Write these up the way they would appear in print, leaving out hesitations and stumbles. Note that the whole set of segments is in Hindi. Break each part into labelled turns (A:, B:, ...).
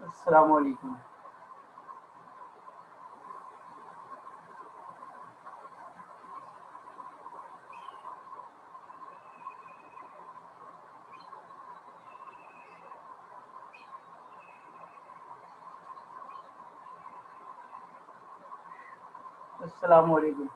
A: अस्सलाम वालेकुम। अस्सलाम वालेकुम।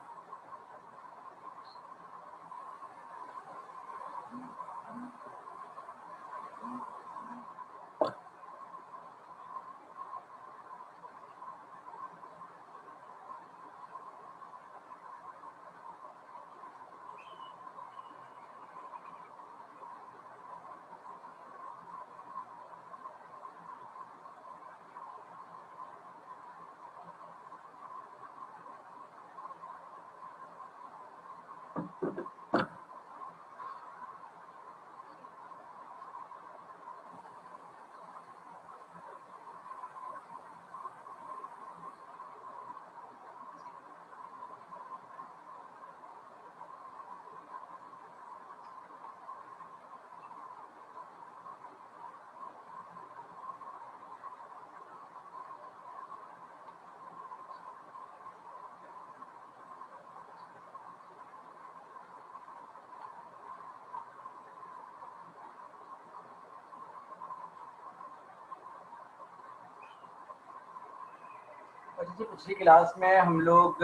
A: अच्छा जी, पिछली क्लास में हम लोग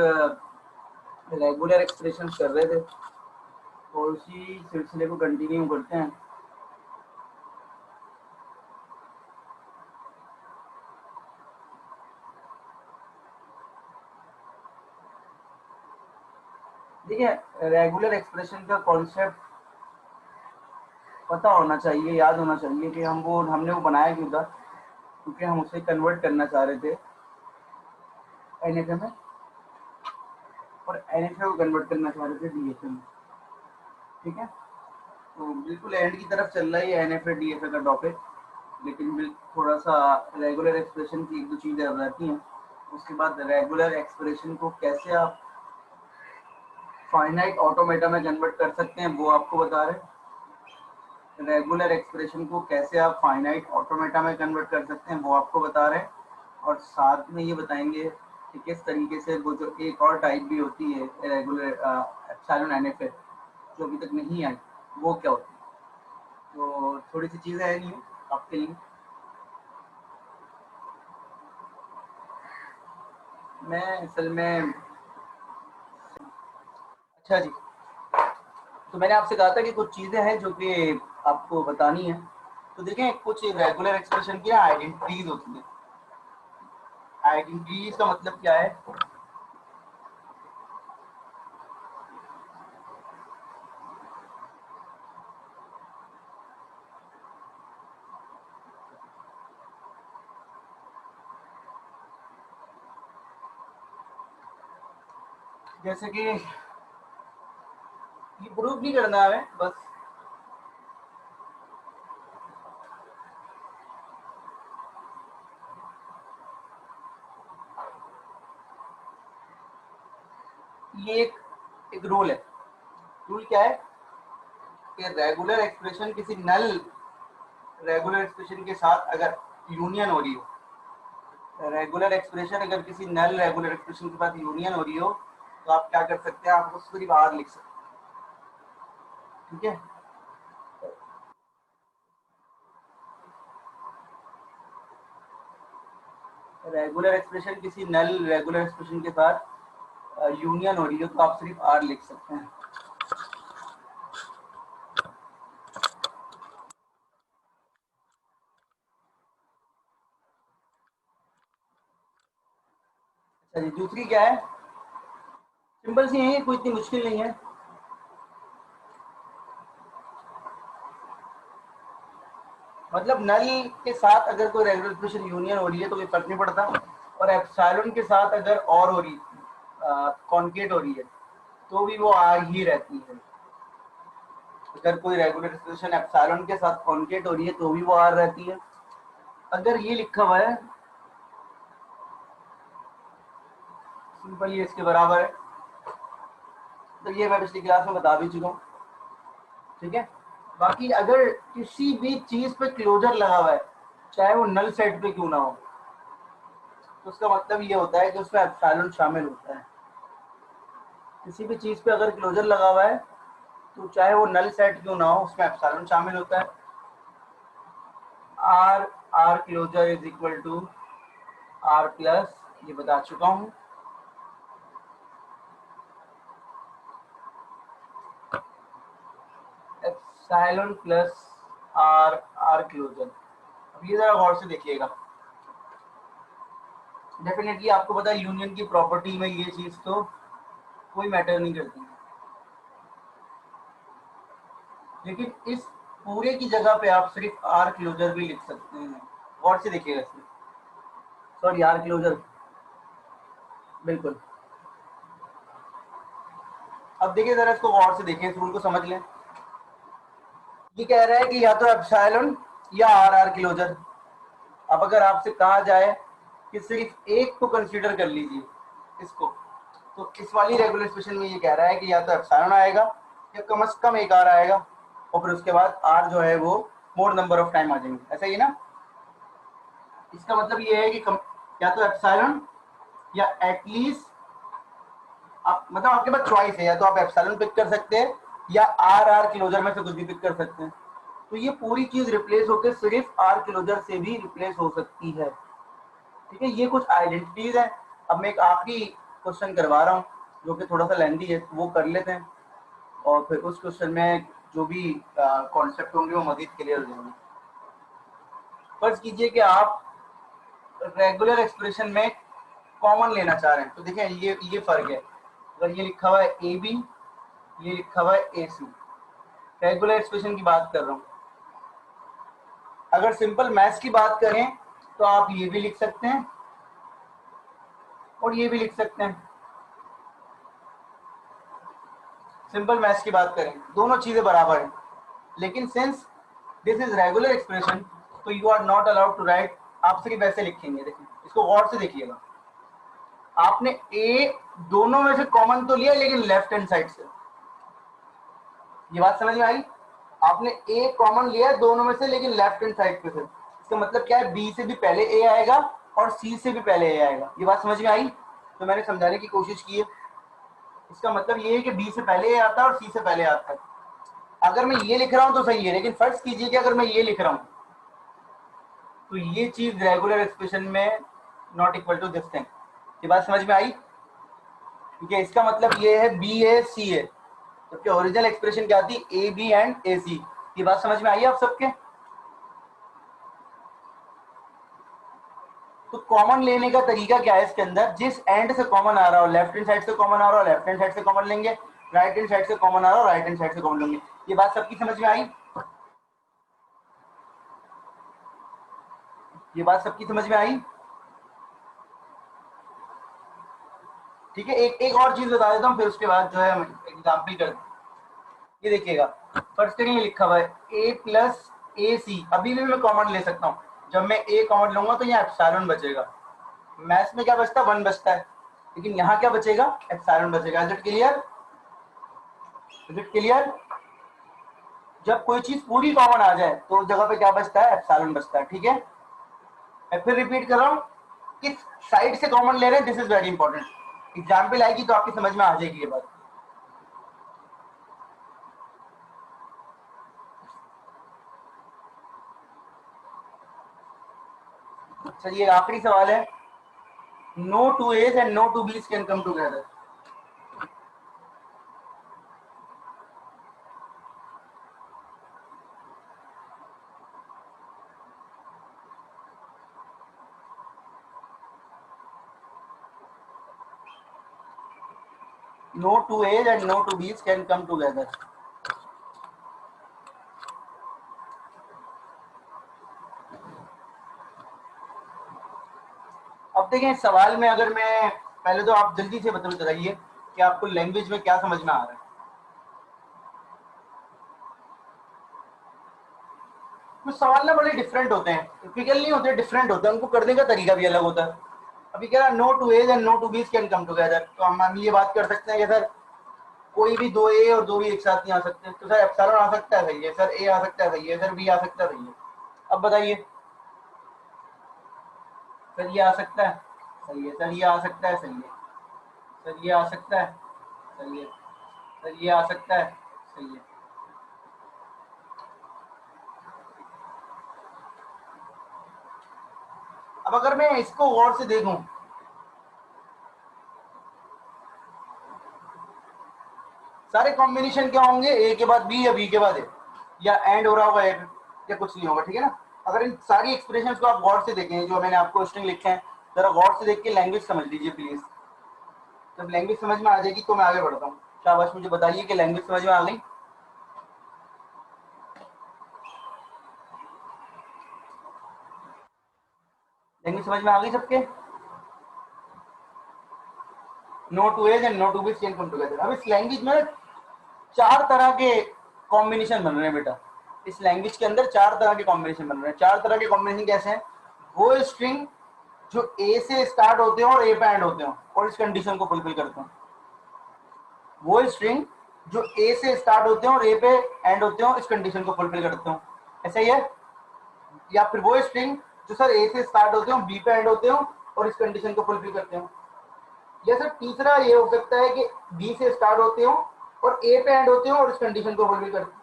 A: रेगुलर एक्सप्रेशन कर रहे थे और उसी सिलसिले को कंटिन्यू करते हैं। देखिए, रेगुलर एक्सप्रेशन का कॉन्सेप्ट पता होना चाहिए, याद होना चाहिए कि हमने वो बनाया क्यों था, क्योंकि हम उसे कन्वर्ट करना चाह रहे थे एनएफए में, और एनएफए को कन्वर्ट करना चाह रहे थे डीएफए में। ठीक है, तो बिल्कुल एंड की तरफ चल रहा है ये एनएफए डीएफए का टॉपिक, लेकिन थोड़ा सा रेगुलर एक्सप्रेशन की एक दो चीज़ें रहती हैं। उसके बाद रेगुलर एक्सप्रेशन को कैसे आप फाइनाइट ऑटोमेटा में कन्वर्ट कर सकते हैं वो आपको बता रहे हैं। रेगुलर एक्सप्रेशन को कैसे आप फाइनाइट ऑटोमेटा में कन्वर्ट कर सकते हैं वो आपको बता रहे हैं, और साथ में ये बताएंगे कि किस तरीके से वो जो एक और टाइप भी होती है रेगुलर एप्सिलॉन एनएफए जो अभी तक नहीं आई, वो क्या होती है। तो थोड़ी सी चीज़ें हैं नहीं आपके लिए। मैं असल में, अच्छा जी, तो मैंने आपसे कहा था कि कुछ चीज़ें हैं जो कि आपको बतानी है। तो देखें, कुछ रेगुलर एक्सप्रेशन की आइडेंटिटीज होती हैं। आइडेंटिटीज का मतलब क्या है? जैसे कि ये प्रूफ नहीं करना है हमें, बस ये एक रूल है। रूल क्या है कि रेगुलर एक्सप्रेशन किसी नल रेगुलर एक्सप्रेशन के साथ अगर यूनियन हो रही हो, रेगुलर एक्सप्रेशन अगर किसी नल रेगुलर एक्सप्रेशन के साथ यूनियन हो रही हो, तो आप क्या कर सकते हैं, आप उसको बाहर लिख सकते हैं। ठीक है, रेगुलर एक्सप्रेशन किसी नल रेगुलर एक्सप्रेशन के साथ यूनियन हो रही हो तो आप सिर्फ आर लिख सकते हैं। अच्छा जी, दूसरी क्या है? सिंपल सी है, कोई इतनी मुश्किल नहीं है। मतलब नल के साथ अगर कोई रेगुलर एक्सप्रेशन यूनियन हो रही है तो कोई फर्क नहीं पड़ता, और एप्सिलॉन के साथ अगर और हो रही कॉन्केट हो रही है तो भी वो आर ही रहती है। अगर कोई रेगुलर एक्सप्रेशन एप्सिलॉन के साथ कॉन्केट हो रही है तो भी वो आर रहती है। अगर ये लिखा हुआ है सिंपल ये इसके बराबर है, तो ये मैं पिछली क्लास में बता भी चुका हूँ। ठीक है, बाकी अगर किसी भी चीज पे क्लोजर लगा हुआ है, चाहे वो नल सेट पे क्यों ना हो, तो उसका मतलब ये होता है कि उसमें एप्सिलॉन शामिल होता है। किसी भी चीज पे अगर क्लोजर लगा हुआ है तो चाहे वो नल सेट क्यों ना हो, उसमें एप्सिलॉन शामिल होता है। R r closure is equal to r plus, ये बता चुका हूं, epsilon plus r r closure. अब ये जरा गौर से देखिएगा, डेफिनेटली आपको पता है यूनियन की प्रॉपर्टी में ये चीज तो कोई मैटर नहीं करती, लेकिन इस पूरे की जगह पे आप सिर्फ आर क्लोजर भी लिख सकते हैं। गौर से देखिएगा इसमें, सॉरी आर क्लोजर, बिल्कुल। अब देखिए जरा इसको गौर से देखें, इस रूल को समझ लें। ये कह रहा है कि या तो एप्सिलॉन या आर आर क्लोजर। अब अगर आपसे कहा जाए कि सिर्फ एक को कंसीडर कर लीजिए इसको, तो इस वाली रेगुलर एक्सप्रेशन में ये कह रहा है कि या तो एप्सिलॉन आएगा या कम से कम एक आर आएगा, और फिर उसके बाद आर जो है वो मोर नंबर ऑफ टाइम आ जाएंगे, ऐसा ही ना। इसका मतलब ये है कि या तो एप्सिलॉन या एटलीस्ट आप, मतलब आपके पास चॉइस है, या तो आप एप्सिलॉन पिक कर सकते हैं या आर आर क्लोजर में से कुछ भी पिक कर सकते हैं। तो ये पूरी चीज रिप्लेस होकर सिर्फ आर क्लोजर से भी रिप्लेस हो सकती है। ठीक है, ये कुछ आइडेंटिटीज है। अब मैं एक आखिरी क्वेश्चन करवा रहा हूँ जो कि थोड़ा सा लेंदी है, वो कर लेते हैं, और फिर उस क्वेश्चन में जो भी कॉन्सेप्ट होंगे वो मजीद क्लियर हो जाएंगे। फर्ज कीजिए कि आप रेगुलर एक्सप्रेशन में कॉमन लेना चाह रहे हैं, तो देखें ये फर्क है। अगर ये लिखा हुआ है ए बी, ये लिखा हुआ है ए सी, रेगुलर एक्सप्रेशन की बात कर रहा हूँ। अगर सिंपल मैथ्स की बात करें तो आप ये भी लिख सकते हैं और ये भी लिख सकते हैं। सिंपल मैथ्स की बात करें दोनों चीजें बराबर हैं, लेकिन since this is regular expression तो you are not allowed to write, आप सिर्फ ऐसे लिखेंगे। देखिए इसको गौर से देखिएगा, आपने ए दोनों में से कॉमन तो लिया लेकिन लेफ्ट हैंड साइड से, ये बात समझ में आई। आपने ए कॉमन लिया है दोनों में से लेकिन लेफ्ट हैंड साइड पे से, इसका मतलब क्या है, बी से भी पहले ए आएगा और सी से भी पहले ए आएगा। ये बात समझ में आई, तो मैंने समझाने की कोशिश की है। इसका मतलब ये है कि बी से पहले ए आता है और सी से पहले आता है। अगर मैं ये लिख रहा हूं तो सही है, लेकिन फर्ज कीजिए कि अगर मैं ये लिख रहा हूं तो ये चीज रेगुलर एक्सप्रेशन में not equal to this thing. ये बात समझ में आई, ठीक है। इसका मतलब ये है बी ए सी ए, जबकि ओरिजिनल एक्सप्रेशन क्या थी, ए बी एंड ए सी। ये बात समझ में आई आप सबके। तो कॉमन लेने का तरीका क्या है इसके अंदर, जिस एंड से कॉमन आ रहा हो, लेफ्ट हैंड साइड से कॉमन आ रहा हो लेफ्ट हैंड साइड से कॉमन लेंगे, राइट हैंड साइड से कॉमन आ रहा हो राइट हैंड साइड से कॉमन लेंगे। ये बात सबकी समझ में आई, ये बात सबकी समझ में आई, ठीक है। एक और चीज बता देता हूँ, फिर उसके बाद जो है एग्जाम्पल कर, ये देखिएगा फर्स्ट में लिखा हुआ है ए प्लस ए सी, अभी भी मैं कॉमन ले सकता हूँ। जब मैं ए कॉमन लूंगा तो यहाँ एप्सिलॉन बचेगा। मैथ्स में क्या बचता है, 1 बचता है, लेकिन यहाँ क्या बचेगा, एप्सिलॉन बचेगा। Is it clear, is it clear. जब कोई चीज पूरी कॉमन आ जाए तो उस जगह पे क्या बचता है, एप्सिलॉन बचता है, ठीक है। मैं फिर रिपीट कर रहा हूँ, किस साइड से कॉमन ले रहे हैं, this is very important. Example आएगी तो आपकी समझ में आ जाएगी ये बात। चलिए आखिरी सवाल है, no two as and no two बीज can come together. No two A's and no two B's can come together. अब देखें सवाल में, अगर मैं पहले तो आप जल्दी से बताइए कि आपको लैंग्वेज में क्या समझ में आ रहा है। कुछ सवाल ना बड़े डिफरेंट होते हैं, टिपिकल नहीं होते, डिफरेंट होते हैं, उनको करने का तरीका भी अलग होता है। अभी कह रहा no two as and no two बीज कैन कम टुगेदर, तो हम ये बात कर सकते हैं कि सर कोई भी दो ए और दो बी एक साथ नहीं आ सकते, तो सर एप्सिलॉन आ सकता है, सही है। सर ए आ सकता है, सही है। सर बी आ सकता है, सही है। अब बताइए सर ये आ सकता है, सही है। सर ये आ सकता है, सही है। सर ये आ सकता है, सही है। सर ये आ सकता है, सही है। अब अगर मैं इसको गौर से देखूं, सारे कॉम्बिनेशन क्या होंगे, ए के बाद बी या बी के बाद ए, या एंड हो रहा होगा या कुछ नहीं होगा, ठीक है ना। अगर इन सारी एक्सप्रेशंस को आप गौर से देखें, जो मैंने आपको स्ट्रिंग लिखे हैं, जरा गौर से देख के लैंग्वेज समझ लीजिए प्लीज। जब लैंग्वेज समझ में आ जाएगी तो मैं आगे बढ़ता हूँ। शाबाश, मुझे बताइए कि लैंग्वेज समझ में आ गई। लैंग्वेज समझ में आ गई सबके? No two as and no two b can come together. अब इस लैंग्वेज में 4 तरह के कॉम्बिनेशन बन रहे हैं बेटा। इस लैंग्वेज के अंदर 4 तरह के कॉम्बिनेशन बन रहे हैं। 4 तरह के कॉम्बिनेशन कैसे हैं? वो स्ट्रिंग जो ए से स्टार्ट होते हैं और ए पे एंड होते हैं और इस कंडीशन को फुलफिल करते हैं। वो स्ट्रिंग जो ए से स्टार्ट होते हैं और ए पे एंड होते हैं, इस कंडीशन को फुलफिल करते हैं। ऐसा ही है। या फिर वो स्ट्रिंग जो सर ए से स्टार्ट होते हैं, बी पे एंड होते हैं और इस कंडीशन को फुलफिल करते हैं। या सर तीसरा ये हो सकता है कि बी से स्टार्ट होते हो और ए पे एंड होते हो और इस कंडीशन को फुलफिल करते हैं।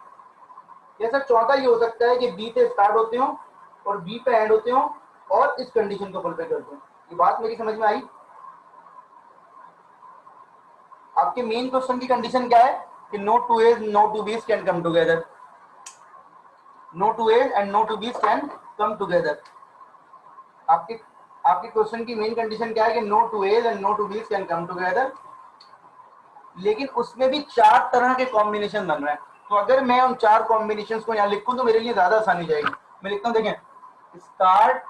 A: या सर चौथा ये हो सकता है कि बी से स्टार्ट होते हो और बी पे एंड होते हो और इस कंडीशन को फुलफिल करते हो। ये बात मेरी समझ में आई? आपके मेन क्वेश्चन की कंडीशन क्या है कि no two A's no two बीज can come together. No two as and no two बीज कैन कम टुगेदर। आपके आपके क्वेश्चन की मेन कंडीशन क्या है कि no two as and no two बीज कैन कम टुगेदर, लेकिन उसमें भी 4 तरह के कॉम्बिनेशन बन रहे हैं। तो अगर मैं उन 4 कॉम्बिनेशन को यहाँ लिखूं तो मेरे लिए ज्यादा आसानी जाएगी। मैं लिखता हूँ, देखें, स्टार्ट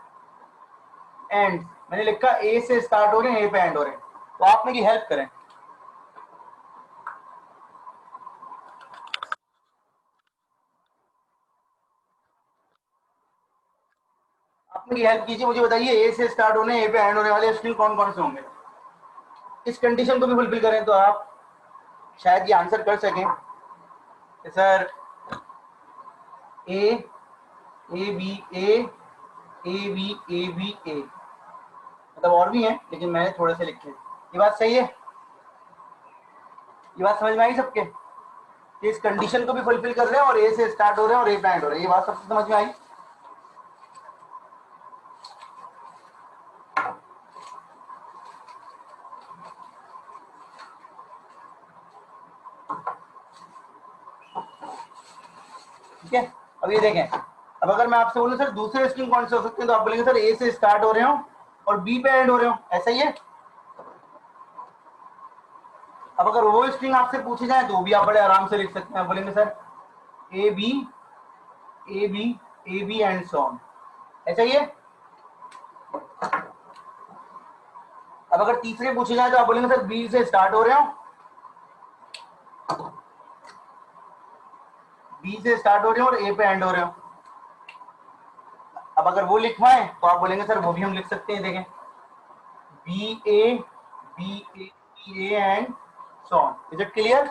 A: एंड। मैंने लिखा ए से स्टार्ट हो रहे हैं, ए पे एंड हो रहे हैं। तो आप मेरी हेल्प करें। आप मेरी हेल्प कीजिए, मुझे बताइए ए से स्टार्ट होने ए पे एंड होने वाले स्ट्रिंग कौन कौन से होंगे। इस कंडीशन को भी फुलफिल करें तो आप शायद ये आंसर कर सकें कि sir A, A B, A B, A B, A, मतलब और भी हैं लेकिन मैंने थोड़े से लिखे। ये बात सही है? ये बात समझ में आई सबके? इस कंडीशन को भी फुलफिल कर रहे हैं और ए से स्टार्ट हो रहे हैं और ए पे एंड हो रहे हैं। ये बात सबसे समझ में आई? ठीक है। अब ये देखें, अब अगर मैं आपसे बोलूं सर दूसरे स्ट्रिंग कौन से हो सकते हैं, तो आप बोलेंगे सर ए से स्टार्ट हो रहे हो और बी पे एंड हो रहे हो। ऐसा ही है? अब अगर वो स्ट्रिंग आपसे पूछी जाए तो भी आप बड़े आराम से लिख सकते हैं। बोलेंगे sir a B, A B, A b and so on. ऐसा ही है? अब अगर तीसरे पूछे जाए तो आप बोलेंगे सर बी से स्टार्ट हो रहे हो, बी से स्टार्ट हो रहे हो और ए पे एंड हो रहे हो। अब अगर वो लिखवाएं तो आप बोलेंगे सर वो भी हम लिख सकते हैं। देखें, b A, B A, B a and so on. Is it clear?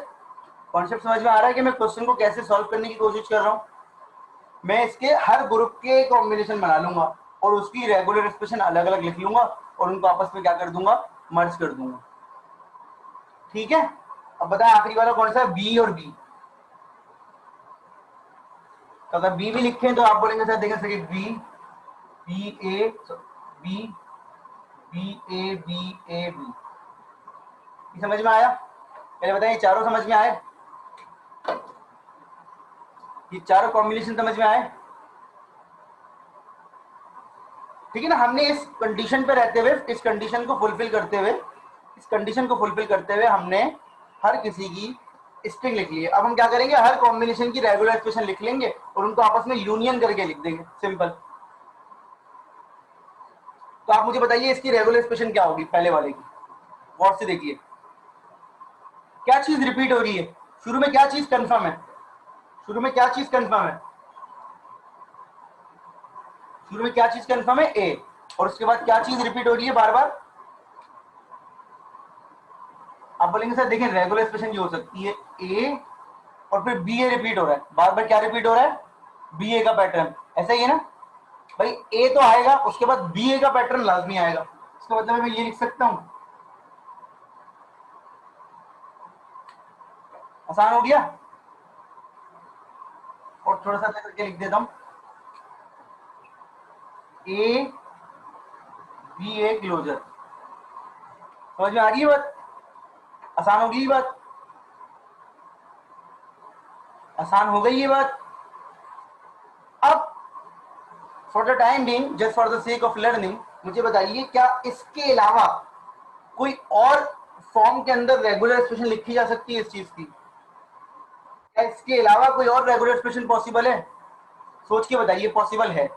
A: Concept समझ में आ रहा है कि मैं क्वेश्चन को कैसे सॉल्व करने की कोशिश कर रहा हूं? मैं इसके हर ग्रुप के कॉम्बिनेशन बना लूंगा और उसकी रेगुलर एक्सप्रेशन अलग अलग लिख लूंगा और उनको आपस में क्या कर दूंगा, मर्ज कर दूंगा। ठीक है। अब बताएं आखिरी वाला कौन सा है, बी और बी। तो अगर बी भी लिखें तो आप बोलेंगे सर देखें सर बी, बी ए, बी, बी ए, बी ए, बी। समझ में आया? पहले बताएं ये चारों समझ में आए? ये चारों कॉम्बिनेशन समझ में आए? ठीक है ना। हमने इस कंडीशन पे रहते हुए, इस कंडीशन को फुलफिल करते हुए, इस कंडीशन को फुलफिल करते हुए हमने हर किसी की स्ट्रिंग लिख ली है। अब हम क्या करेंगे, हर कॉम्बिनेशन की रेगुलर एक्सप्रेशन लिख लेंगे और उनको आपस में यूनियन करके लिख देंगे, सिंपल। तो आप मुझे बताइए इसकी रेगुलर एक्सप्रेशन क्या होगी पहले वाले की। गौर से देखिए क्या चीज रिपीट हो रही है। शुरू में क्या चीज कंफर्म है? शुरू में क्या चीज कंफर्म है? शुरू में क्या चीज कंफर्म है? ए। और उसके बाद क्या चीज रिपीट हो रही है बार बार? आप बोलेंगे सर देखिए रेगुलर एक्सप्रेशन जो हो सकती है ए और फिर बी ए रिपीट हो रहा है बार बार। क्या रिपीट हो रहा है? बी ए का पैटर्न। ऐसा ही है ना? भाई ए तो आएगा, उसके बाद बी ए का पैटर्न लाजमी आएगा। इसका मतलब मैं ये लिख सकता हूं, आसान हो गया। और थोड़ा सा करके लिख देता हूं, ए बी ए क्लोजर। समझ में आ रही है बात? आसान होगी ये बात, आसान हो गई ये बात। अब for the time being, just for the sake of learning, मुझे बताइए क्या इसके अलावा कोई और फॉर्म के अंदर रेगुलर एक्सप्रेशन लिखी जा सकती है इस चीज की? क्या इसके अलावा कोई और रेगुलर एक्सप्रेशन पॉसिबल है? सोच के बताइए, पॉसिबल है?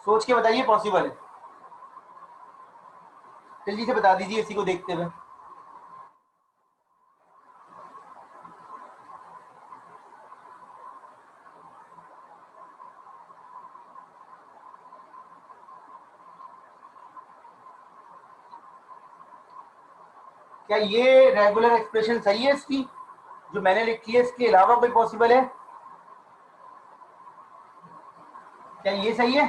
A: सोच के बताइए पॉसिबल है? जल्दी से बता दीजिए इसी को देखते हुए। क्या ये रेगुलर एक्सप्रेशन सही है इसकी, जो मैंने लिखी है? इसके अलावा कोई पॉसिबल है? क्या ये सही है?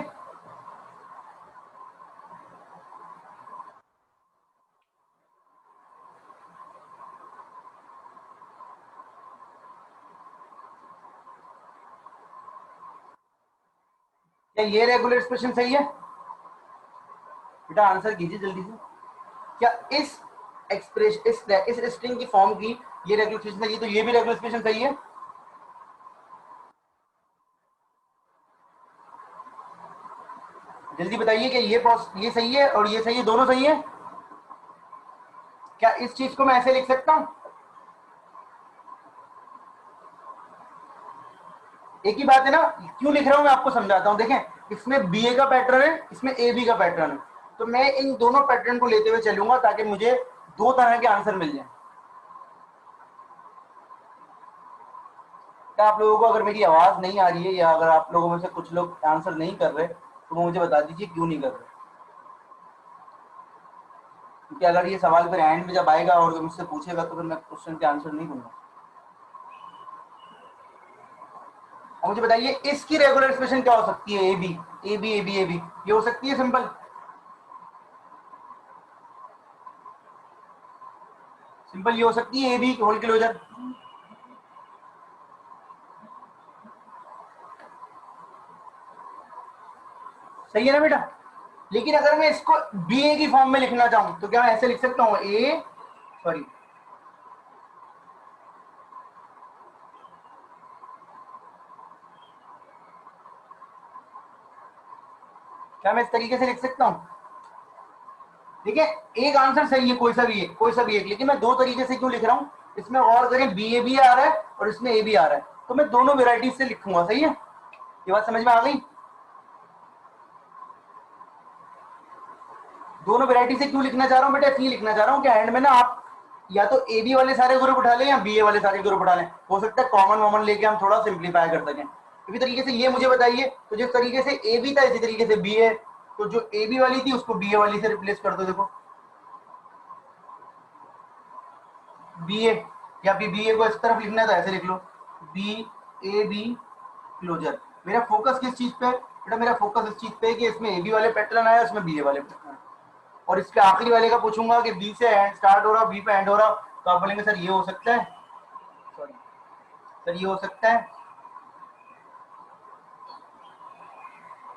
A: क्या ये रेगुलर एक्सप्रेशन सही है? बेटा आंसर कीजिए जल्दी से। क्या इस एक्सप्रेशन, इस स्ट्रिंग की फॉर्म की ये रेगुलर एक्सप्रेशन सही है, तो ये भी रेगुलर एक्सप्रेशन सही है? जल्दी बताइए कि ये सही है और ये सही है, दोनों सही है? क्या इस चीज को मैं ऐसे लिख सकता हूं? एक ही बात है ना, क्यों लिख रहा हूं मैं आपको समझाता हूं। देखें, इसमें बी ए का पैटर्न है, इसमें ए बी का पैटर्न है, तो मैं इन दोनों पैटर्न को लेते हुए चलूंगा ताकि मुझे दो तरह के आंसर मिल जाए। क्या आप लोगों को अगर मेरी आवाज नहीं आ रही है, या अगर आप लोगों में से कुछ लोग आंसर नहीं कर रहे, तो वो मुझे बता दीजिए क्यों नहीं कर रहे। क्योंकि अगर ये सवाल फिर एंड में जब आएगा और मुझसे पूछेगा तो फिर मैं क्वेश्चन के आंसर नहीं दूंगा। और मुझे बताइए इसकी रेगुलर एक्सप्रेशन क्या हो सकती है? A B A B A B A b, ये हो सकती है सिंपल? सिंपल ये हो सकती है ए बी होल क्लोजर? सही है ना बेटा? लेकिन अगर मैं इसको बी ए की फॉर्म में लिखना चाहूं तो क्या मैं ऐसे लिख सकता हूं? ए सॉरी, क्या मैं इस तरीके से लिख सकता हूं? देखिए, एक आंसर सही है, कोई सा भी है, कोई सा भी एक, लेकिन मैं दो तरीके से क्यों लिख रहा हूं? इसमें और करें, बी ए भी आ रहा है और इसमें ए भी आ रहा है, तो मैं दोनों वेराइटीज से लिखूंगा। सही है? ये बात समझ में आ गई? दोनों वेराइटी से क्यों लिखना चाह रहा हूँ बेटा? इसलिए लिखना चाह रहा हूँ कि एंड में ना आप या तो ए बी वाले सारे ग्रुप उठा लें या बी ए वाले सारे ग्रुप उठा लें, हो सकता है कॉमन वॉमन लेके हम थोड़ा सिंप्लीफाई कर सकें। इसी तरीके से ये मुझे बताइए, तो जिस तरीके से ए बी था इसी तरीके से बी ए, तो जो ए बी वाली थी उसको बी ए वाली से रिप्लेस कर दो। देखो बी ए, या फिर बी ए को इस तरफ लिखना है तो ऐसे लिख लो, बी ए बी क्लोजर। मेरा फोकस किस चीज पे है बेटा? मेरा फोकस इस चीज पे है कि इसमें ए बी वाले पैटर्न आया, इसमें बी ए वाले पैटर्न, और इसके आखिरी वाले का पूछूंगा कि बी से एंड स्टार्ट हो रहा, बी पे एंड हो रहा, तो आप बोलेंगे सर ये हो सकता है, सॉरी सर ये हो सकता है,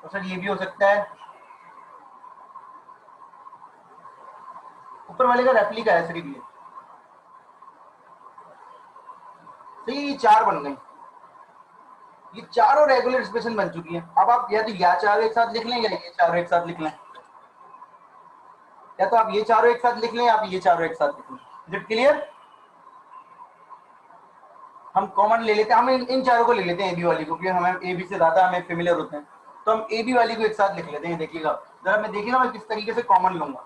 A: और सर ये भी हो सकता है। ऊपर वाले का रेप्लिका है सर ये। तो ये चार बन गई, ये चारों रेगुलर एक्सप्रेशन बन चुकी है। अब आप या तो या चारों एक साथ लिख लें या ये चारों एक साथ लिख लें, या तो आप ये चारों एक साथ लिख लें या आप ये चारों एक साथ लिख लें। Is it clear? हम कॉमन ले लेते हैं, हम इन चारों को ले लेते हैं ए बी वाली को, क्योंकि हमें ए बी से ज्यादा हमें फेमिलियर होते हैं, तो हम ए बी वाली को एक साथ लिख लेते हैं। देखिएगा जरा, मैं देखिएगा मैं किस तरीके से कॉमन लूंगा।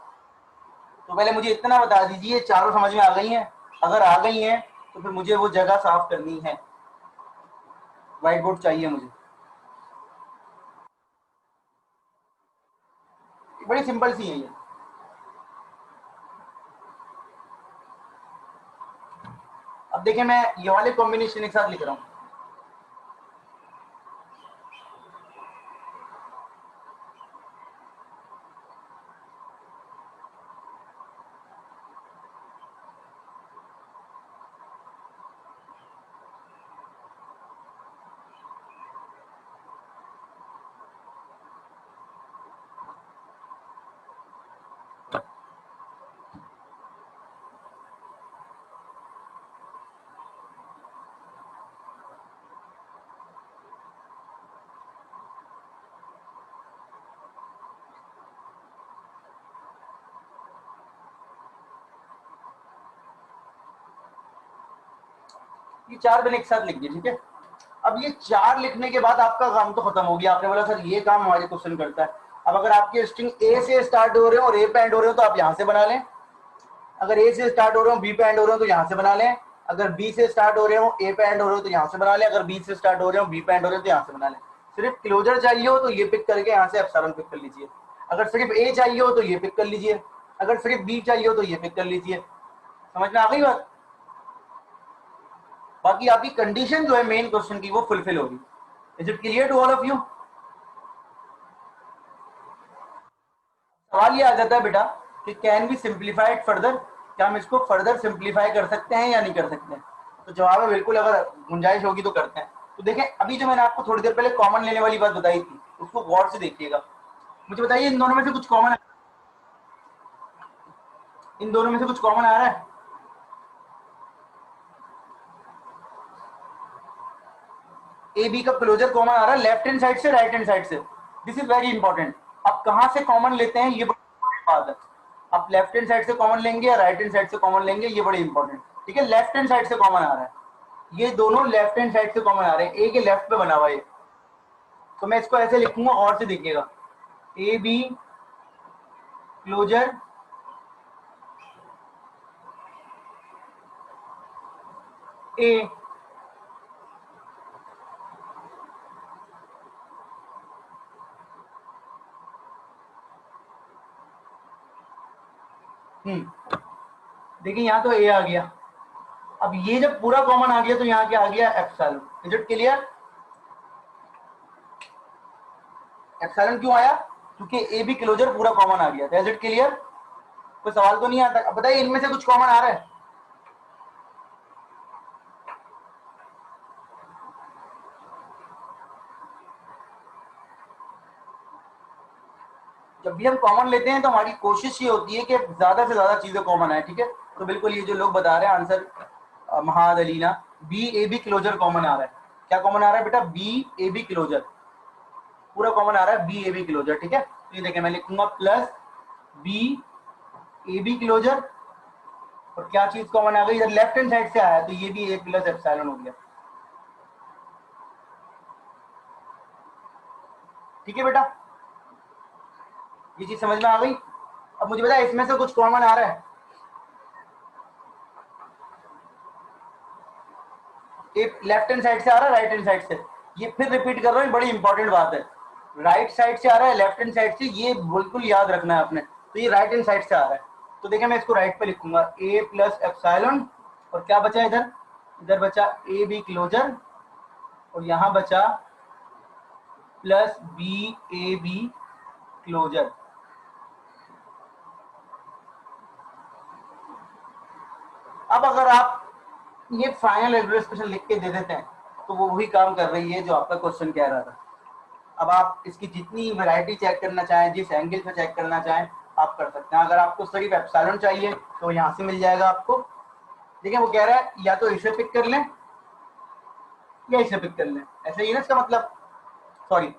A: तो पहले मुझे इतना बता दीजिए, चारों समझ में आ गई हैं? अगर आ गई हैं तो फिर मुझे वो जगह साफ करनी है, व्हाइट बोर्ड चाहिए मुझे। बड़ी सिंपल सी है ये। अब देखिए, मैं ये वाले कॉम्बिनेशन एक साथ लिख रहा हूँ, ये 4 मैंने एक साथ लिख दिए, ठीक है। अब ये 4 लिखने के बाद आपका काम तो खत्म हो गया। आपने बोला सर ये काम हमारे क्वेश्चन करता है। अब अगर आपके स्ट्रिंग ए से स्टार्ट हो रहे हो और ए पे एंड हो रहे हो तो आप यहां से बना लें। अगर ए से स्टार्ट हो रहे हो बी पे एंड हो रहे हो तो यहां से बना लें। अगर बी से स्टार्ट हो रहे हो ए पे एंड हो रहे हो तो यहां से बना लें। अगर बी से स्टार्ट हो रहे हो बी पे एंड हो रहे हो तो यहां से बना लें। सिर्फ क्लोजर चाहिए हो तो ये पिक करके यहां से एप्सिलॉन पिक कर लीजिए। अगर सिर्फ ए चाहिए हो तो ये पिक कर लीजिए। अगर सिर्फ बी चाहिए हो तो ये पिक कर लीजिए। समझ में आ गई बात? बाकी आपकी कंडीशन जो है मेन क्वेश्चन की वो फुलफिल होगी। Is it clear to all of you? सवाल ये आ जाता है बेटा कि कैन बी सिंप्लीफाइड फर्दर, क्या हम इसको फर्दर सिंप्लीफाई कर सकते हैं या नहीं कर सकते हैं? तो जवाब है बिल्कुल, अगर गुंजाइश होगी तो करते हैं। तो देखें, अभी जो मैंने आपको थोड़ी देर पहले कॉमन लेने वाली बात बताई थी उसको गौर से देखिएगा। मुझे बताइए इन दोनों में से कुछ कॉमन, इन दोनों में से कुछ कॉमन आ रहा है? ए बी का क्लोजर कॉमन आ रहा है लेफ्ट हैंड साइड से राइट हैंड साइड से। This is very important. आप कहां से कॉमन लेते हैं ये बड़ी बात है। आप लेफ्ट हैंड साइड से कॉमन लेंगे या राइट हैंड साइड से कॉमन लेंगे, ये बड़ी इंपॉर्टेंट। ठीक है, लेफ्ट हैंड साइड से कॉमन आ रहा है, ये दोनों लेफ्ट हैंड साइड से कॉमन आ रहे हैं। ए के लेफ्ट पे बना हुआ है, तो मैं इसको ऐसे लिखूंगा और से देखिएगा, ए बी क्लोजर ए। देखिए यहाँ तो ए आ गया। अब ये जब पूरा कॉमन आ गया तो यहाँ क्या आ गया? Epsilon. Is it clear? Epsilon क्यों आया? क्योंकि ए बी क्लोजर पूरा कॉमन आ गया था। Is it clear? कोई सवाल तो नहीं आता? अब बताइए इनमें से कुछ कॉमन आ रहा है? जब भी हम कॉमन लेते हैं तो हमारी कोशिश ये होती है कि ज्यादा से ज्यादा चीजें कॉमन आए। ठीक है, तो बिल्कुल ये जो लोग बता रहे हैं answer Mahad Alina, B A B closure common आ रहा है। क्या कॉमन आ रहा है बेटा? बी ए बी क्लोजर पूरा कॉमन आ रहा है, बी ए बी क्लोजर। ठीक है, तो ये देखिए मैं लिखूंगा plus b A B closure, और क्या चीज कॉमन आ गई? इधर लेफ्ट हैंड साइड से आया तो ये भी ए प्लस एप्सिलॉन हो गया। ठीक है बेटा, ये चीज समझ में आ गई? अब मुझे बता इसमें से कुछ कॉमन आ रहा है? एक लेफ्ट हैंड साइड से आ रहा है, राइट हैंड साइड से। ये फिर रिपीट कर रहा हूँ, बड़ी इंपॉर्टेंट बात है। राइट साइड से आ रहा है, लेफ्ट हैंड साइड से, ये बिल्कुल याद रखना है आपने। तो ये राइट हैंड साइड से आ रहा है, तो देखिए मैं इसको राइट पे लिखूंगा, ए प्लस एप्सिलॉन, और क्या बचा इधर? इधर बचा ए बी क्लोजर, और यहां बचा plus b A B closure. अब अगर आप ये फाइनल एक्सप्रेशन लिख के दे देते हैं तो वो वही काम कर रही है जो आपका क्वेश्चन कह रहा था। अब आप इसकी जितनी वैरायटी चेक करना चाहें, जिस एंगल से चेक करना चाहें आप कर सकते हैं। अगर आपको सिर्फ एप्सिलॉन चाहिए तो यहाँ से मिल जाएगा आपको। देखिए वो कह रहा है या तो इसे पिक कर लें या इसे पिक कर लें, ऐसे ही ना इसका मतलब? सॉरी,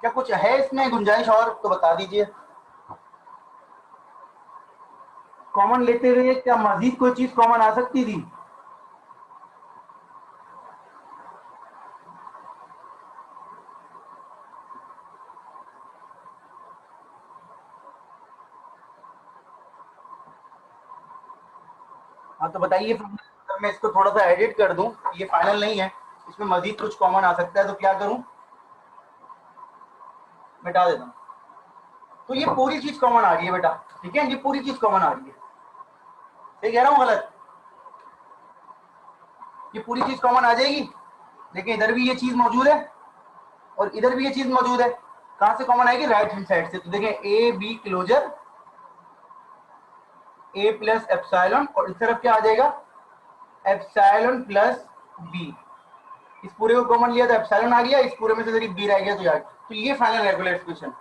A: क्या कुछ है इसमें गुंजाइश और तो बता दीजिए। कॉमन लेते हुए क्या मजीद कोई चीज कॉमन आ सकती थी? हाँ तो बताइए, अगर मैं इसको थोड़ा सा एडिट कर दूं, ये फाइनल नहीं है, इसमें मजीद कुछ कॉमन आ सकता है तो क्या करूं? मिटा देता हूं। तो ये पूरी चीज कॉमन आ रही है बेटा। ठीक है, ये पूरी चीज कॉमन आ रही है। सही कह रहा हूं गलत? ये पूरी चीज कॉमन आ जाएगी। देखिए इधर भी ये चीज मौजूद है और इधर भी ये चीज मौजूद है। कहां से कॉमन आएगी? राइट हैंड साइड से। तो देखिए a B closure, a plus epsilon, और इस तरफ क्या आ जाएगा? Epsilon plus b. इस पूरे को कॉमन लिया तो एप्सिलॉन आ गया, इस पूरे में से सिर्फ बी रह गया तो यार, तो ये फाइनल रेगुलर एक्सप्रेशन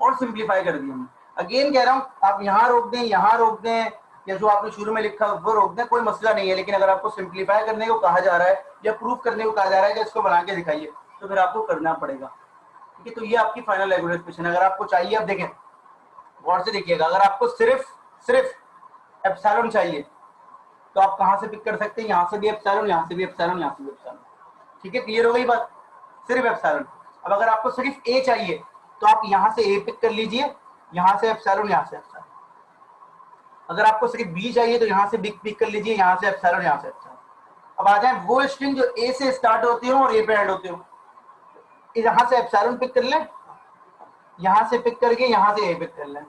A: और सिंप्लीफाई कर दिया हमने। अगेन कह रहा हूं, आप यहाँ रोक दें, यहाँ रोक दें, या जो आपने शुरू में लिखा वो रोक दें, कोई मसला नहीं है। लेकिन अगर आपको सिंप्लीफाई करने को कहा जा रहा है या प्रूफ करने को कहा जा रहा है कि इसको बना के दिखाइए, तो फिर आपको करना पड़ेगा। ठीक है, तो ये आपकी फाइनल रेगुलर एक्सप्रेशन। अगर आपको चाहिए, अब देखें गौर से देखिएगा, अगर आपको सिर्फ सिर्फ एप्सिलॉन चाहिए तो आप कहां से पिक कर सकते हैं, यहां से भी एप्सिलॉन, यहां से भी एप्सिलॉन, यहां से भी एप्सिलॉन। ठीक है, क्लियर हो गई बात, सिर्फ एप्सिलॉन। अब अगर आपको सिर्फ ए चाहिए तो आप यहां से ए पिक कर लीजिए, यहां से एप्सिलॉन, यहां से एप्सिलॉन। अगर आपको सिर्फ बी चाहिए तो यहां से बी पिक कर लीजिए, यहां से एप्सिलॉन, यहां से एप्सिलॉन। अब आ जाए वो स्ट्रिंग जो ए से स्टार्ट होती हो और ए पे एंड होती हो, यहां से एप्सिलॉन पिक कर लें, यहां से पिक करके यहां से ए पिक कर लें।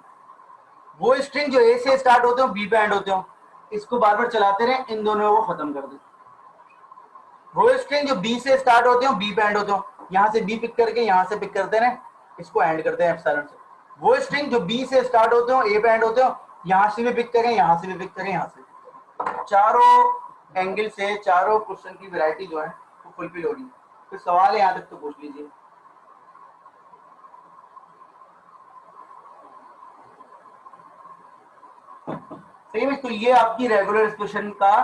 A: वो स्ट्रिंग जो ए से स्टार्ट होते हो बी पे एंड होते हो, इसको बार बार चलाते रहे, इन दोनों को खत्म कर दे। वो स्ट्रिंग जो बी से स्टार्ट होते हो बी पे एंड होते हो, यहां से बी पिक करके यहां से पिक करते रहे, इसको एंड करते हैं एप्सिलॉन से। वो स्ट्रिंग जो बी से स्टार्ट होते हो ए पे एंड होते हो, यहां से भी पिक करें, यहां से भी पिक करें, यहां से भी पिक करें। चारों एंगल से चारों क्वेश्चन की वैरायटी जो है वो फुलफिल हो रही है। तो सवाल है यहां तक तो पूछ लीजिए। सही है, तो ये आपकी रेगुलर एक्सप्रेशन का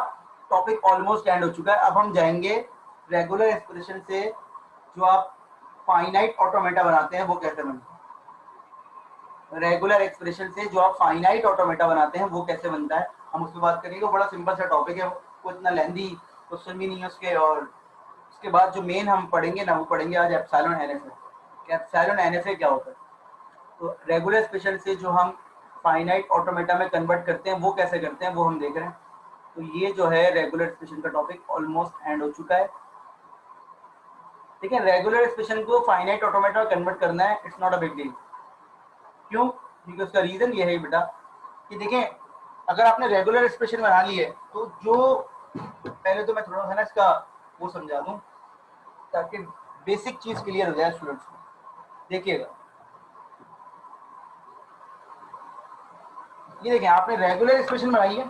A: टॉपिक ऑलमोस्ट एंड हो चुका है। अब हम जाएंगे रेगुलर एक्सप्रेशन से जो आप फाइनाइट ऑटोमेटा बनाते हैं वो कैसे बनता है। रेगुलर एक्सप्रेशन से जो आप फाइनाइट ऑटोमेटा बनाते हैं वो कैसे बनता है, हम उसकी बात करेंगे। बड़ा सिंपल सा टॉपिक है, वो इतना लेंदी क्वेश्चन भी नहीं है उसके। और उसके बाद जो मेन हम पढ़ेंगे ना, वो पढ़ेंगे आज एप्सिलॉन एनएफए। एप्सिलॉन एनएफए क्या होता है, तो रेगुलर एक्सप्रेशन से जो हम फाइनाइट ऑटोमेटा में कन्वर्ट करते हैं वो कैसे करते हैं वो हम देख रहे हैं। तो ये जो है रेगुलर एक्सप्रेशन का टॉपिक ऑलमोस्ट एंड हो चुका है। ठीक है, रेगुलर एक्सप्रेशन को फाइनाइट ऑटोमेटा में कन्वर्ट करना है, it's not a big deal. क्यों, क्योंकि उसका रीजन ये है बेटा कि देखें, अगर आपने रेगुलर एक्सप्रेशन बना ली है तो जो, पहले तो मैं थोड़ा सा ना इसका वो समझा दूं ताकि बेसिक चीज क्लियर हो जाए स्टूडेंट्स को। देखिएगा, ये देखें, आपने रेगुलर एक्सप्रेशन बनाई है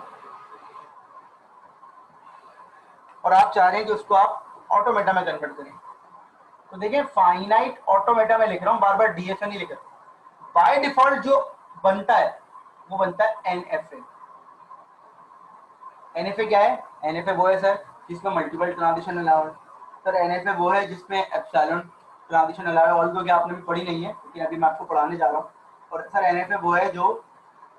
A: और आप चाह रहे हैं कि उसको आप ऑटोमेटा में कन्वर्ट करें। तो देखिए, फाइनाइट ऑटोमेटा में लिख रहा हूं, बार बार डीएफए नहीं लिख रहा। बाय डिफॉल्ट जो बनता है वो बनता है एनएफए। एनएफए क्या है, एनएफए वो है सर जिसमें मल्टीपल ट्रांजिशन अलाउ है। सर एनएफए वो है जिसमें एप्सिलॉन ट्रांजिशन अलाउ है, ऑल्दो कि आपने भी पढ़ी नहीं है लेकिन अभी मैं आपको पढ़ाने जा रहा हूँ। और सर एनएफए वो है जो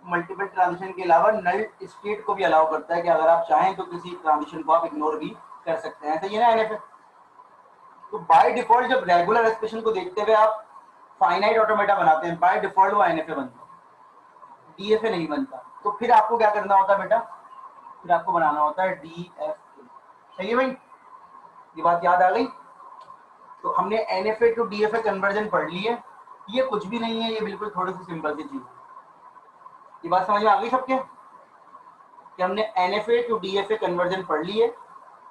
A: मल्टीपल ट्रांजिशन के अलावा नल स्टेट को भी अलाउ करता है कि अगर आप चाहें तो किसी ट्रांजिशन को आप इग्नोर भी कर सकते हैं। सही है ना एनएफए। तो बाय डिफॉल्ट जब रेगुलर एक्सप्रेशन को देखते हुए आप फाइनाइट ऑटोमेटा बनाते हैं, बाय डिफॉल्ट वो एनएफए बनता है, डीएफए नहीं बनता। तो फिर आपको क्या करना होता है बेटा, फिर आपको बनाना होता है डीएफए। सही है भाई, ये बात याद आ गई। तो हमने एनएफए टू डीएफए कन्वर्जन पढ़ ली है। ये कुछ भी नहीं है, ये बिल्कुल थोड़ी सी सिंपल सी चीज। ये बात समझ में आ गई सबके कि हमने एनएफए टू डीएफए कन्वर्जन पढ़ ली है।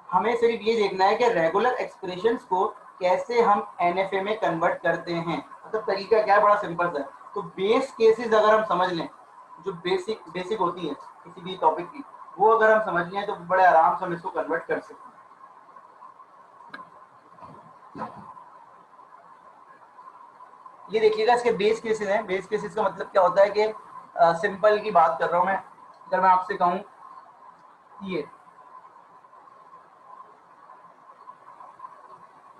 A: हमें सिर्फ ये देखना है कि रेगुलर एक्सप्रेशंस को कैसे हम एनएफए में कन्वर्ट करते हैं। मतलब तरीका क्या है, बड़ा सिंपल सा है। तो बेस केसेस अगर हम समझ लें, जो बेसिक होती है किसी भी टॉपिक की, वो अगर हम समझ लें तो बड़े आराम से हम इसको कन्वर्ट कर सकते हैं। ये देखिएगा, इसके बेस केसेस हैं। बेस केसेस का मतलब क्या होता है कि सिंपल की बात कर रहा हूं मैं। अगर मैं आपसे कहूं ये,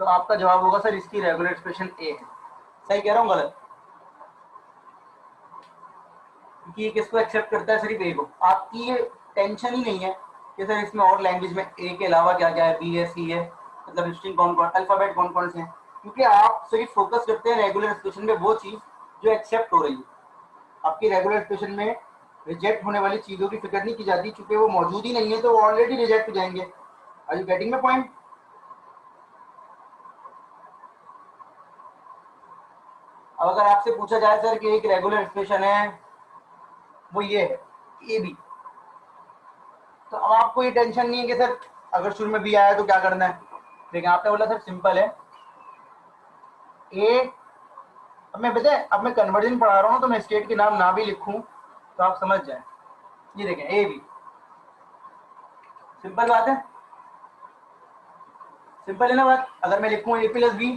A: तो आपका जवाब होगा सर इसकी रेगुलर एक्सप्रेशन ए है। सही कह रहा हूँ गलत, क्योंकि ये किसको एक्सेप्ट करता है, सिर्फ ए को। आपकी ये टेंशन ही नहीं है कि सर इसमें और लैंग्वेज में ए के अलावा क्या क्या है, बी है, सी है, मतलब स्ट्रिंग कौन कौन, अल्फाबेट कौन कौन से हैं। क्योंकि आप सिर्फ फोकस करते हैं रेगुलर एक्सप्रेशन में वो चीज जो एक्सेप्ट हो रही है। आपकी रेगुलर एक्सप्रेशन में रिजेक्ट होने वाली चीजों की फिक्र नहीं की जाती, क्योंकि वो मौजूद ही नहीं है तो वो ऑलरेडी रिजेक्ट हो जाएंगे। Are you getting my point. अब अगर आपसे पूछा जाए सर कि एक रेगुलर एक्सप्रेशन है वो ये है ए बी, तो अब आपको ये टेंशन नहीं है कि सर अगर शुरू में बी आया तो क्या करना है। देखिए आपने बोला सर सिंपल है ए। अब मैं बताए, अब मैं कन्वर्जन पढ़ा रहा हूँ तो मैं स्टेट के नाम ना भी लिखूं तो आप समझ जाए। ये देखें ए बी, सिंपल बात है, सिंपल है ना बात। अगर मैं लिखूं ए प्लस बी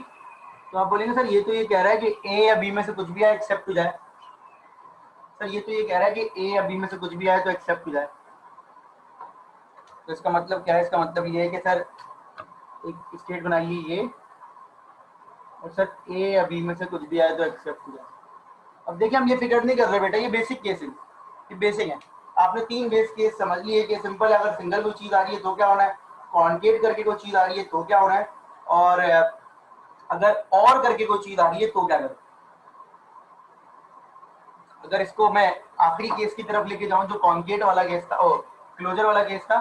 A: तो आप बोलेंगे सर ये तो ये कह रहा है कि ए या बी में से कुछ भी आए एक्सेप्ट हो जाए। सर ये तो ये कह रहा है कि ए या बी में से कुछ भी आए तो एक्सेप्ट हो जाए। तो इसका मतलब क्या है, इसका मतलब ये है कि सर एक स्टेट बनाइए ये, और सर ए या बी में से कुछ भी आए तो एक्सेप्ट हो जाए। अब देखिए हम ये फिगर नहीं कर रहे बेटा, ये बेसिक केसेस, ये बेसिक है। आपने 3 बेस केस समझ लिए कि सिंपल अगर सिंगल कोई चीज आ रही है तो क्या होना है, कॉन्केट करके कोई चीज आ रही है तो क्या होना है, और अगर और करके कोई चीज आ रही है तो क्या करें। अगर इसको मैं आखिरी केस की तरफ लेके जाऊं जो कॉन्केट वाला केस था, ओ क्लोजर वाला केस था,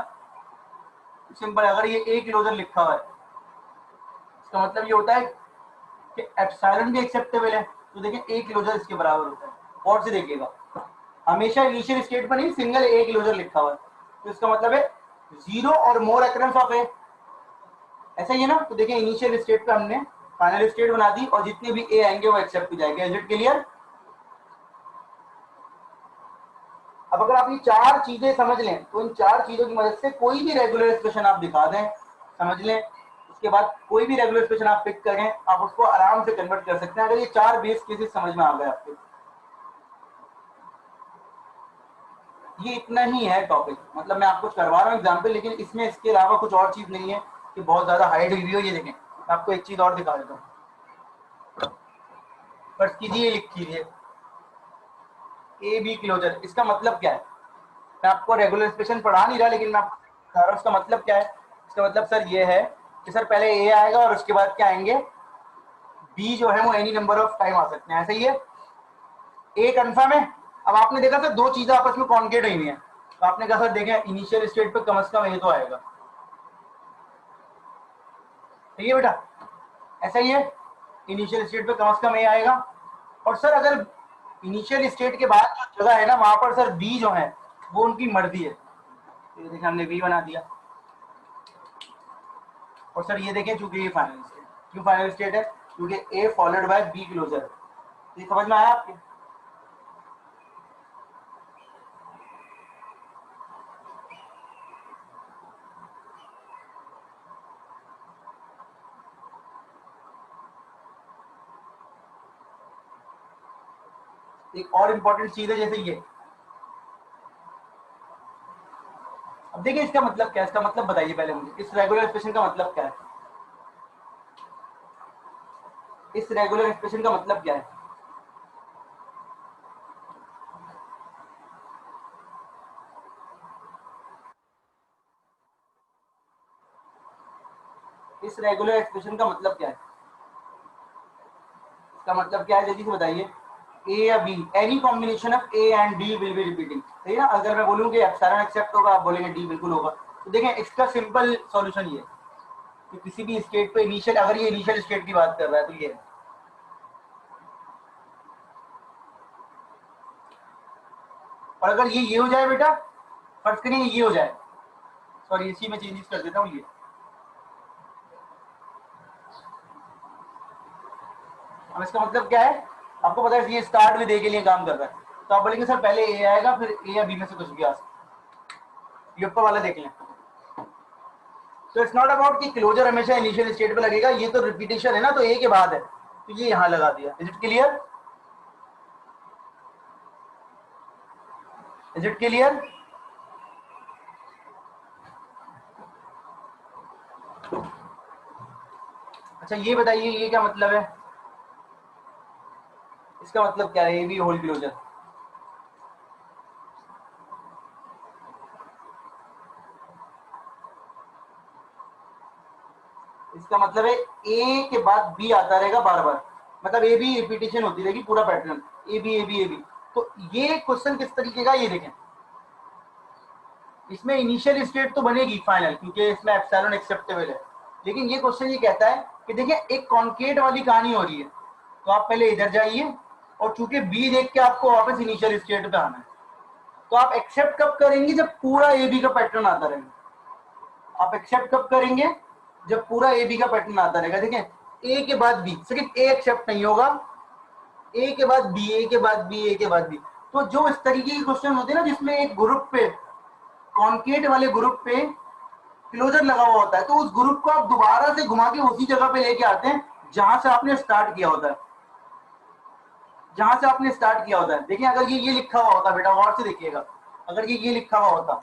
A: सिंपल अगर ये ए क्लोजर लिखा हुआ है, इसका मतलब ये होता है कि एप्सिलॉन भी एक्सेप्टेबल है। तो देखिए ए क्लोजर इसके बराबर होता है। और से देखिएगा हमेशा इनिशियल स्टेट पर नहीं, सिंगल ए क्लोजर लिखा हुआ है, तो इसका मतलब है 0 और मोर अकरेंस ऑफ ए, ऐसा ही है ना। तो देखिए इनिशियल स्टेट पे हमने फाइनल स्टेट बना दी और जितने भी ए आएंगे वो एक्सेप्ट हो जाएंगे। Is it clear? अब अगर आप ये 4 चीजें समझ लें तो इन 4 चीजों की मदद से कोई भी रेगुलर एक्सप्रेशन आप दिखा दें, समझ लें, उसके बाद कोई भी रेगुलर एक्सप्रेशन आप पिक करें, आप उसको आराम से कन्वर्ट कर सकते हैं अगर ये 4 बेस केसेस समझ में आ गए आपके। ये इतना ही है टॉपिक, मतलब मैं आपको करवा रहा हूँ एग्जाम्पल, लेकिन इसमें इसके अलावा कुछ और चीज नहीं है कि बहुत ज्यादा हाइड हुई हो। ये देखें मैं आपको एक चीज और दिखा देता हूँ, फर्ज कीजिए लिख कीजिए ए बी क्लोजर, इसका मतलब क्या है। मैं आपको रेगुलर एक्सप्रेशन पढ़ा नहीं रहा, लेकिन मैं आपको बता रहा हूँ इसका मतलब क्या है। इसका मतलब सर ये है कि सर पहले ए आएगा और उसके बाद क्या आएंगे, बी जो है वो एनी नंबर ऑफ टाइम आ सकते हैं, ऐसा ही है। ए कंफर्म है। अब आपने देखा सर 2 चीजें आपस में कॉन्केट हुई है, तो आपने कहा सर देखें इनिशियल स्टेट पे कम से कम ए तो आएगा, ठीक है बेटा, ऐसा ही है। इनिशियल स्टेट पे कम से कम ए आएगा। और सर अगर इनिशियल स्टेट के बाद जो जगह है ना वहां पर सर बी जो है वो उनकी मर्जी है। तो ये देखिए हमने बी बना दिया। और सर ये देखें चूंकि ये फाइनल स्टेट, क्यों फाइनल स्टेट है, क्योंकि ए फॉलोड बाय बी क्लोजर। ये समझ में आया आपके? एक और इंपॉर्टेंट चीज है जैसे ये, अब देखिए इसका मतलब क्या है, इसका मतलब बताइए पहले मुझे, इस रेगुलर एक्सप्रेशन का मतलब क्या है, इस रेगुलर एक्सप्रेशन का मतलब क्या है। इस रेगुलर एक्सप्रेशन का मतलब क्या है, इसका मतलब क्या है जल्दी से बताइए। ए या b, any combination of a and d will be repeating, सही है ना। अगर मैं बोलूँ कि एप्सिलॉन एक्सेप्ट होगा, आप बोलेंगे डी बिल्कुल होगा। तो देखें इसका सिंपल सॉल्यूशन ये है कि किसी भी स्टेट पे इनिशियल, अगर ये इनिशियल स्टेट की बात कर रहा है तो ये है, और अगर ये हो जाए बेटा, फर्ज करिए ये हो जाए, सॉरी इसी में चेंजेस कर देता हूँ ये। अब इसका मतलब क्या है, आपको पता है ये स्टार्ट में दे के लिए काम कर रहा है, तो आप बोलेंगे सर पहले ए आएगा फिर ए या बी में से कुछ भी आ सकता है। ये ऊपर वाला देख लें। तो इट्स नॉट अबाउट कि क्लोजर हमेशा इनिशियल स्टेट पे लगेगा, ये तो रिपीटेशन है ना, तो ए के बाद है, तो ये यहां लगा दिया। Is it clear? Is it clear? अच्छा ये बताइए ये क्या मतलब है, इसका मतलब क्या है ए बी होल क्लोजर। इसका मतलब है ए के बाद बी आता रहेगा बार बार, मतलब ए बी रिपीटेशन होती रहेगी पूरा pattern, a B A B A b. तो ये क्वेश्चन किस तरीके का, ये देखें इसमें इनिशियल स्टेट तो बनेगी फाइनल क्योंकि इसमें एप्सिलॉन एक्सेप्टेबल है, लेकिन ये क्वेश्चन ये कहता है कि देखिए एक कॉन्केट वाली कहानी हो रही है, तो आप पहले इधर जाइए और चूंकि बी देख के आपको वापस इनिशियल स्टेट पे आना है, तो आप एक्सेप्ट कब करेंगे, जब पूरा ए बी का पैटर्न आता रहेगा। आप एक्सेप्ट कब करेंगे, जब पूरा ए बी का पैटर्न आता रहेगा। देखें ए के बाद बी, सिर्फ ए एक्सेप्ट नहीं होगा, ए के बाद बी, ए के बाद बी, ए के बाद बी। तो जो इस तरीके के क्वेश्चन होते हैं ना जिसमें एक ग्रुप पे, कॉन्केट वाले ग्रुप पे क्लोजर लगा हुआ होता है, तो उस ग्रुप को आप दोबारा से घुमा के उसी जगह पे लेके आते हैं जहां से आपने स्टार्ट किया होता है, जहां से आपने स्टार्ट किया होता है। देखिए अगर ये लिखा हुआ होता बेटा, गौर से देखिएगा, अगर ये लिखा हुआ होता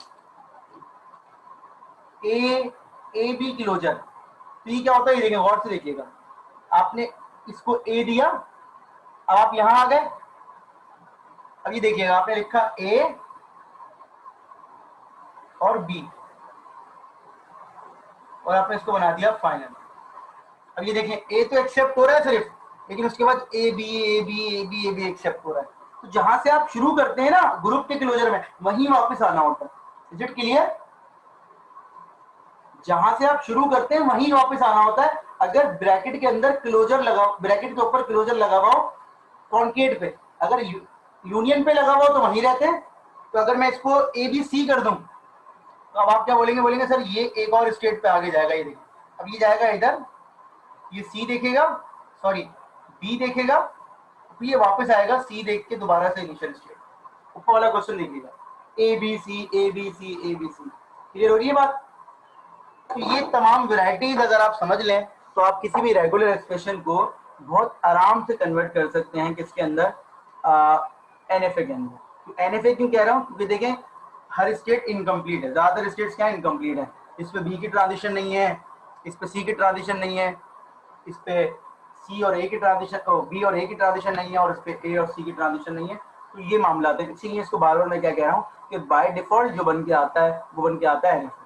A: ए ए बी क्लोजर, तो ये क्या होता है, ये देखिए गौर से देखिएगा, आपने इसको ए दिया, अब आप यहां आ गए, अब ये देखिएगा आपने लिखा ए और बी और आपने इसको बना दिया फाइनल। अब ये देखें ए तो एक्सेप्ट हो रहा है सिर्फ, लेकिन उसके बाद a B A B A B A b accept हो रहा है। तो जहां से आप शुरू करते हैं ना ग्रुप के क्लोजर में, वहीं वापस आना होता है। Is it clear? जहां से आप शुरू करते हैं वहीं वापस आना होता है। अगर ब्रैकेट के अंदर क्लोजर लगाओ, ब्रैकेट के ऊपर क्लोजर लगा हुआ हो कॉन्केट पे, अगर यूनियन पे लगा हुआ हो तो वहीं रहते हैं। तो अगर मैं इसको ए बी सी कर दूं तो अब आप क्या बोलेंगे? बोलेंगे सर ये एक और स्टेट पे आगे जाएगा। ये देखिए अब ये जाएगा इधर, ये सी देखेगा, सॉरी बी देखेगा, फिर ये वापस आएगा सी देख के दोबारा से इनिशियल स्टेट। ऊपर वाला क्वेश्चन देखिएगा, a b c a b c a b c. Clear हो रही है बात? तो ये तमाम वैरायटीज अगर आप समझ लें तो आप किसी भी रेगुलर एक्सप्रेशन को बहुत आराम से कन्वर्ट कर सकते हैं किसके अंदर, एनएफए के अंदर। तो एनएफए क्यों कह रहा हूँ? क्योंकि देखें हर स्टेट इनकम्प्लीट है, ज्यादातर स्टेट्स क्या इनकम्प्लीट है। इस पे बी की ट्रांजिशन नहीं है, इस पे सी की ट्रांजिशन नहीं है, इस पे सी और ए की ट्रांजिशन, बी और ए की ट्रांजिशन नहीं है, और इस पे ए और सी की ट्रांजिशन नहीं है। तो ये मामला है, इसीलिए इसको बार बार मैं क्या कह रहा हूँ कि बाय डिफॉल्ट जो बन के आता है वो बन के आता है एनएफए।